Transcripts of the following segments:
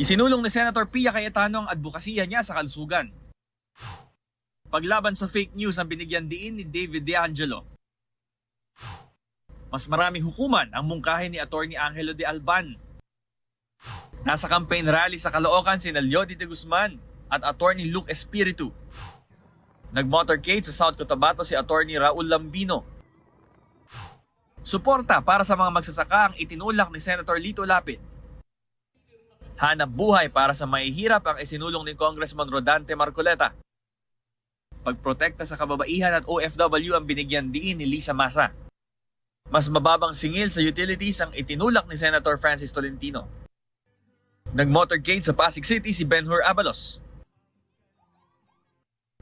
Isinulong ni Senator Pia Cayetano ang advokasya niya sa kalusugan. Paglaban sa fake news ang binigyan diin ni David De Angelo. Mas maraming hukuman ang mungkahi ni Atty. Angelo de Alban. Nasa campaign rally sa Caloocan sina Leody de Guzman at Atty. Luke Espiritu. Nag-motorcade sa South Cotabato si Atty. Raul Lambino. Suporta para sa mga magsasaka ang itinulak ni Senator Lito Lapid. Hanap buhay para sa mahihirap ang isinulong ni Congressman Rodante Marcoleta. Pagprotekta sa kababaihan at OFW ang binigyan diin ni Lisa Masa. Mas mababang singil sa utilities ang itinulak ni Senator Francis Tolentino. Nag-motorcade sa Pasig City si Benhur Abalos.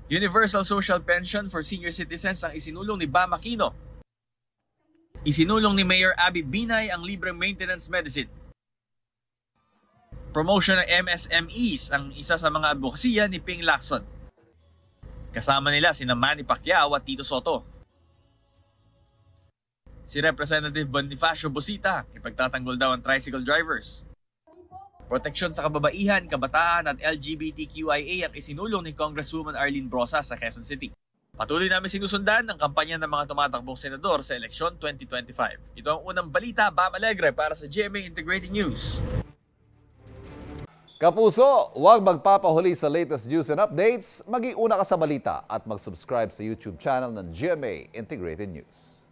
Universal Social Pension for Senior Citizens ang isinulong ni Bam Aquino. Isinulong ni Mayor Abby Binay ang libreng maintenance medicine. Promotion ng MSMEs ang isa sa mga advokasya ni Ping Lacson. Kasama nila sina Manny Pacquiao at Tito Soto. Si Representative Bonifacio Busita, ipagtatanggol daw ang tricycle drivers. Proteksyon sa kababaihan, kabataan at LGBTQIA ang isinulong ni Congresswoman Arlene Brosa sa Quezon City. Patuloy namin sinusundan ang kampanya ng mga tumatakbong senador sa eleksyon 2025. Ito ang unang balita, Bam Alegre para sa GMA Integrated News. Kapuso, huwag magpapahuli sa latest news and updates. Mag-iuna ka sa balita at mag-subscribe sa YouTube channel ng GMA Integrated News.